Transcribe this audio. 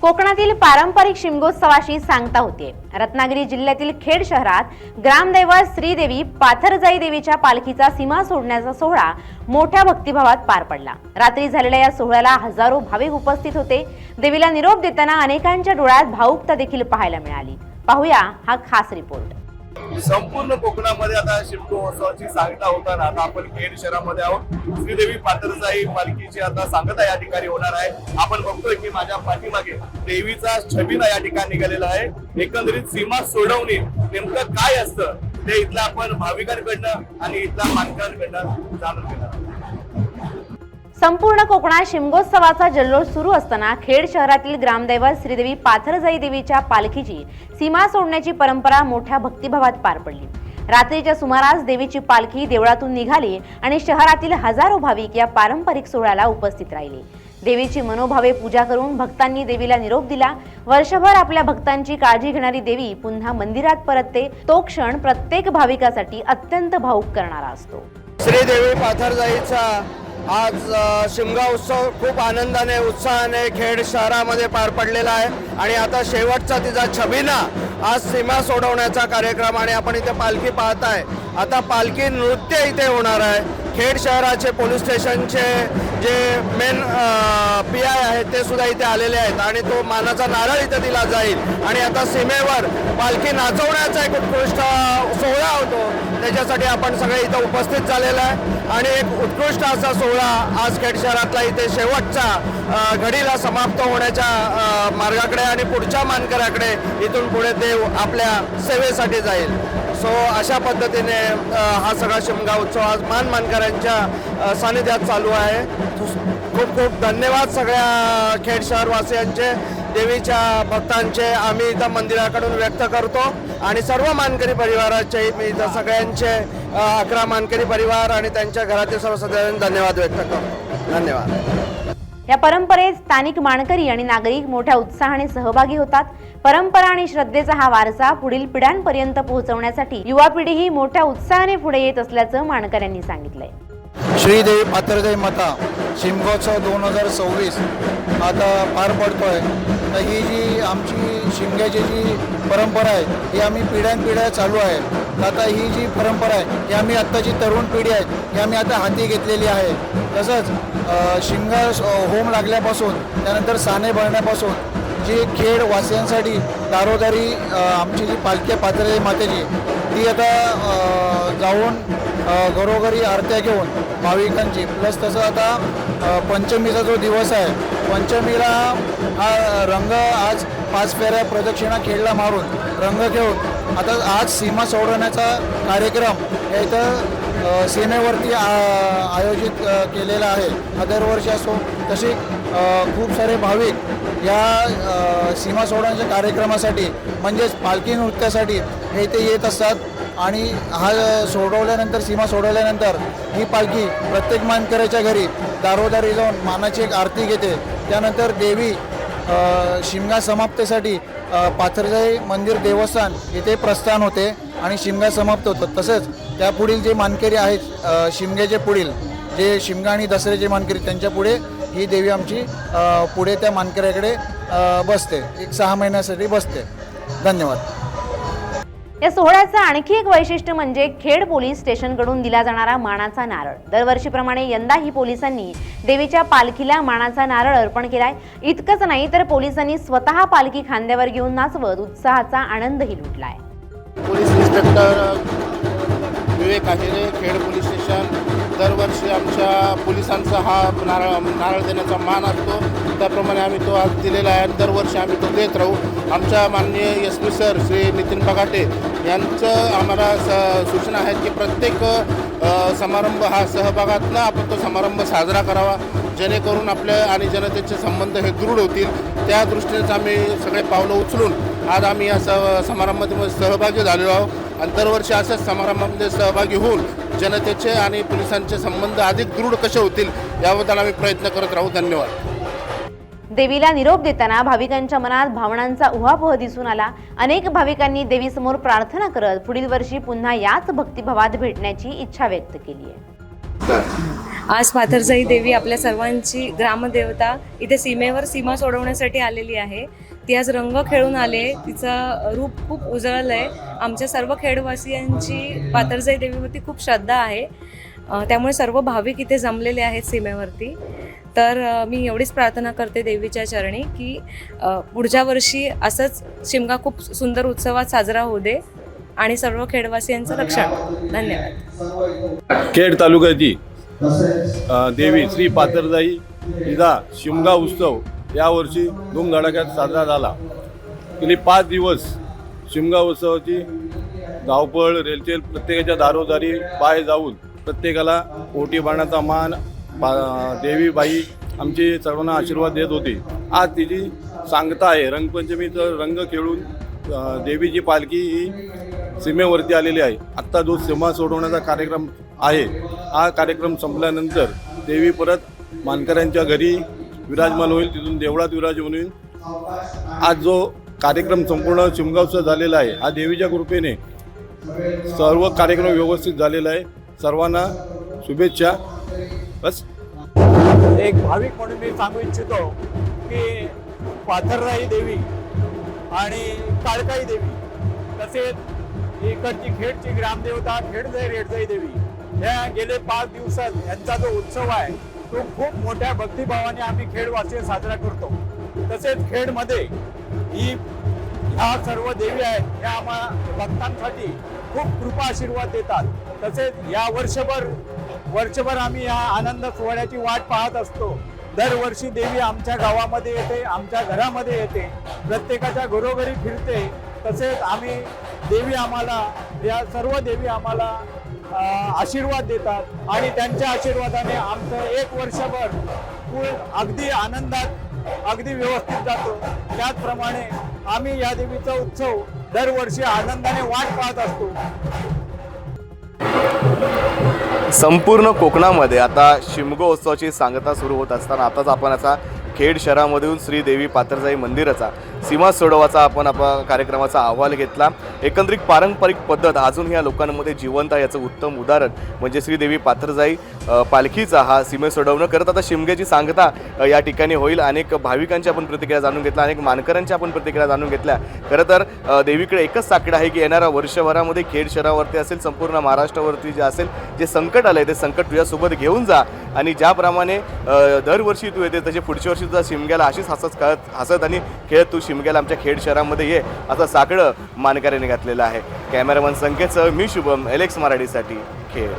कोकणातील पारंपरिक शिमगोत्सवाची सांगता होते। रत्नागिरी जिल्ह्यातील खेड शहरात ग्रामदैवत श्रीदेवी पाथरजाई देवीच्या पालखीचा सीमा सोडण्याचा सोहळा मोठ्या भक्तिभावात पार पडला। रात्री झालेल्या या सोहळ्याला हजारो भाविक उपस्थित होते। देवीला निरोप देताना अनेकांच्या डोळ्यात भावुकता देखील पाहायला मिळाली। पाहूया हा खास रिपोर्ट। संपूर्ण कोकणामध्ये आता शिमगोत्सवाची सांगता होताना आता आपण खेड शहरामध्ये आहोत। श्रीदेवी पाथरजाई पालखीची आता सांगता या ठिकाणी होणार आहे। आपण बघतोय की माझ्या पाठीमागे देवीचा छबिना या ठिकाणी निघालेला आहे। एकंदरीत सीमा सोडवणे नेमकं काय असतं ते इथल्या आपण भाविकांकडनं आणि इथल्या मानकरांकडनं जाणून घेणार। संपूर्ण कोकणात शिमगोत्सवाचा जल्लोष सुरू असताना खेड शहरातील ग्रामदैवत श्रीदेवी पाथरजाई देवीच्या पालखीची सीमा सोडण्याची परंपरा मोठ्या भक्तिभावात पार पडली। रात्रीच्या सुमारास देवीची पालखी देवळातून निघाली आणि शहरातील हजारो भाविक या पारंपरिक सोहळ्याला उपस्थित राहिले। देवीची मनोभावे पूजा करून भक्तांनी देवीला निरोप दिला। वर्षभर आपल्या भक्तांची काळजी घेणारी देवी पुन्हा मंदिरात परतते, तो क्षण प्रत्येक भाविकासाठी अत्यंत भावुक करणारा असतो। श्रीदेवी पाथरजाईचा आज शिमगा उत्सव खूप आनंदाने उत्साहाने खेड शहरामध्ये पार पडलेला आहे आणि आता शेवटचा तिचा छबिना आज सीमा सोडवण्याचा कार्यक्रम आणि आपण इथे पालखी पाहताय। आता पालखी नृत्य इथे होणार आहे। खेड शहराचे पोलीस स्टेशनचे जे मेन PI आहेत ते सुद्धा इथे आलेले आहेत आणि तो मानाचा नारळ इथे दिला जाईल आणि आता सीमेवर पालखी नाचवण्याचा एक उत्कृष्ट सोहळा होतो, त्याच्यासाठी आपण सगळे इथे उपस्थित झालेला आहे आणि एक उत्कृष्ट असा सोहळा आज खेड शहरातला इथे शेवटचा घडीला समाप्त होण्याच्या मार्गाकडे आणि पुढच्या मानकऱ्याकडे इथून पुढे देव आपल्या सेवेसाठी जाईल। सो अशा पद्धतीने हा सगळा शिमगा उत्सव आज मानकऱ्यांच्या सानिध्यात चालू आहे। खूप खूप धन्यवाद सगळ्या खेड शहरवासियांचे, देवीच्या भक्तांचे आम्ही इथं मंदिराकडून व्यक्त करतो आणि सर्व मानकरी परिवाराचे मी इथं सगळ्यांचे 11 मानकरी परिवार आणि त्यांच्या घरातील सर्व सदस्यांना धन्यवाद व्यक्त करतो। धन्यवाद। या परंपरेत स्थानिक मानकरी आणि नागरिक मोठ्या उत्साहाने सहभागी होतात। परंपरा आणि श्रद्धेचा हा वारसा पुढील पिढ्यांपर्यंत पोहोचवण्यासाठी युवा पिढीही मोठ्या उत्साहाने पुढे येत असल्याचं मानकऱ्यांनी सांगितलंय। श्रीदेवी पाथरजाई माता शिमगोत्सव 2026 आता पार पडतोय। तर ही जी आमची शिमग्याची जी परंपरा आहे ही आम्ही पिढ्यानपिढ्या चालू आहे। आता ही जी परंपरा आहे ही आम्ही आत्ताची तरुण पिढी आहे ही आम्ही आता हाती घेतलेली आहे। तसंच शिमगा होम लागल्यापासून त्यानंतर साने भरण्यापासून जी खेड वासियांसाठी दारोदारी आमची जी पालखी आहे पाथरजाई मातेची ती आता जाऊन घरोघरी आरत्या घेऊन भाविकांची प्लस तसं आता पंचमीचा जो दिवस आहे पंचमीला हा रंग आज 5 फेऱ्या प्रदक्षिणा खेळला मारून रंग घेऊन आता आज सीमा सोडवण्याचा कार्यक्रम हे इथं सीमेवरती आयोजित केलेला आहे। हा दरवर्षी असो तसे खूप सारे भाविक या सीमा सोडवण्याच्या कार्यक्रमासाठी म्हणजेच पालखी नृत्यासाठी हे इथे येत असतात आणि हा सोडवल्यानंतर सीमा सोडवल्यानंतर ही पालखी प्रत्येक मानकऱ्याच्या घरी दारोदारी जाऊन मानाची एक आरती घेते। त्यानंतर देवी शिमगा समाप्तीसाठी पाथरजाई मंदिर देवस्थान इथे प्रस्थान होते आणि शिमगा समाप्त होतं। तसंच त्या पुढील जे मानकरी आहेत शिमग्याचे पुढील जे शिमगा आणि दसऱ्याचे मानकरी त्यांच्या पुढे ही देवी आमची पुढे त्या मानकऱ्याकडे बसते, एक 6 महिन्यासाठी बसते। धन्यवाद। या सोहळ्याचं आणखी एक वैशिष्ट्य म्हणजे खेड पोलीस स्टेशनकडून दिला जाणारा मानाचा नारळ। दरवर्षीप्रमाणे यंदाही पोलिसांनी देवीच्या पालखीला मानाचा नारळ अर्पण केलाय। इतकंच नाही तर पोलिसांनी स्वतः पालखी खांद्यावर घेऊन नाचवत उत्साहाचा आनंदही लुटलाय। पोलीस इन्स्पेक्टर विवेक आहिरे, खेड पोलीस स्टेशन, दरवर्षी आमच्या पोलिसांचा हा नारळ देण्याचा मान असतो, त्याप्रमाणे आम्ही तो आज दिलेला आहे आणि दरवर्षी आम्ही तो देत राहू। आमच्या माननीय SP सर श्री नितीन बगाटे यांचं आम्हाला सूचना आहे की प्रत्येक समारंभ हा सहभागातनं आपण तो समारंभ साजरा करावा, जेणेकरून आपल्या आणि जनतेचे संबंध हे दृढ होतील। त्या दृष्टीनेच आम्ही सगळे पावलं उचलून आज आम्ही या समारंभामध्ये सहभागी झालेलो आहोत आणि दरवर्षी अशाच समारंभामध्ये सहभागी होऊन जनतेचे आणि पोलिसांचे संबंध अधिक दृढ कसे होतील याबद्दल आम्ही प्रयत्न करत राहू। धन्यवाद। देवीला निरोप देताना भाविकांच्या मनात भावनांचा उहापोह दिसून आला। अनेक भाविकांनी देवीसमोर प्रार्थना करत पुढील वर्षी पुन्हा याच भक्तिभावात भेटण्याची इच्छा व्यक्त केली आहे। आज पाथरजाई देवी आपल्या सर्वांची ग्रामदेवता इथे सीमेवर सीमा सोडवण्यासाठी आलेली आहे. ती आज रंग खेळून आले, तिचं रूप खूप उजळलं आहे. आमच्या सर्व खेडवासियांची पाथरजाई देवीवरती खूप श्रद्धा आहे, त्यामुळे सर्व भाविक इथे जमलेले आहेत सीमेवरती. तर मी एवढीच प्रार्थना करते देवीच्या चरणी की पुढच्या वर्षी असंच शिमगा खूप सुंदर उत्सवात साजरा होऊ दे आणि सर्व खेडवासियांचं रक्षण. धन्यवाद. खेड तालुक्याची देवी श्री पाथरजाई हिचा शिमगा उत्सव यावर्षी धूमधडाक्यात साजरा झाला. गेली 5 दिवस शिमगा उत्सवाची धावपळ रेलचेल, प्रत्येकाच्या दारोदारी पाय जाऊन प्रत्येकाला ओटी बाणाचा मान देवीबाई आमची सर्वांना आशीर्वाद देत होती. आज तिची सांगता आहे. रंगपंचमीचं रंग खेळून देवीची पालखी ही सीमेवरती आलेली आहे. आत्ता जो सीमा सोडवण्याचा कार्यक्रम आहे, हा कार्यक्रम संपल्यानंतर देवी परत मानकऱ्यांच्या घरी विराजमान होईल, तिथून देवळात विराजमान होईल. आज जो कार्यक्रम संपूर्ण शिमगा उत्सव झालेला आहे, हा देवीच्या कृपेने सर्व कार्यक्रम व्यवस्थित झालेला आहे. सर्वांना शुभेच्छा. बस एक भाविक म्हणून मी सांगू इच्छितो की पाथरजाई देवी आणि काळकाई देवी तसेच इकडची खेडची ग्रामदेवता खेडजाई रेडजाई देवी या गेले 5 दिवसात यांचा जो उत्सव आहे तो खूप मोठ्या भक्तिभावाने आम्ही खेडवासी साजरा करतो. तसेच खेडमध्ये ही ह्या सर्व देवी आहेत, ह्या आम्हा भक्तांसाठी खूप कृपा आशीर्वाद देतात. तसेच या वर्षभर आम्ही या आनंद सोहळ्याची वाट पाहत असतो. दरवर्षी देवी आमच्या गावामध्ये येते, आमच्या घरामध्ये येते, प्रत्येकाच्या घरोघरी फिरते. तसेच देवी आम्हाला या सर्व देवी आम्हाला आशीर्वाद देतात आणि त्यांच्या आशीर्वादाने आमचं 1 वर्षभर अगदी आनंदात अगदी व्यवस्थित जातो. त्याचप्रमाणे आम्ही या देवीचा उत्सव दरवर्षी आनंदाने वाट पाहत असतो. संपूर्ण कोकणामध्ये आता शिमगोत्सवाची सांगता सुरू होत असताना आताच आपण असा खेड शहरामधून श्री देवी पाथरजाई मंदिराचा सीमा सोडवाचा आपण कार्यक्रमाचा अहवाल घेतला. एकंदरीत पारंपरिक पद्धत अजून या लोकांमध्ये जिवंत आहे, याचं उत्तम उदाहरण म्हणजे श्री देवी पाथरजाई पालखीचा हा सीमे सोडवणं करत आता शिमग्याची सांगता या ठिकाणी होईल. अनेक भाविकांच्या आपण प्रतिक्रिया जाणून घेतल्या, अनेक मानकऱ्यांच्या आपण प्रतिक्रिया जाणून घेतल्या. खरं तर देवीकडे एकच साकडं आहे की येणाऱ्या वर्षभरामध्ये खेड शहरावरती असेल, संपूर्ण महाराष्ट्रावरती जे असेल जे संकट आलं आहे ते संकट तुझ्यासोबत घेऊन जा आणि ज्याप्रमाणे दरवर्षी तू येते तसे पुढच्या वर्षी तुझा शिमग्याला अशीच हसत आणि खेळत तू शिमग्याला आमच्या खेड शहरामध्ये ये असं साकडं मानकऱ्यांनी घातलेलं आहे. कॅमेरामन संकेतसह मी शुभम, एलेक्स मराठीसाठी खेड.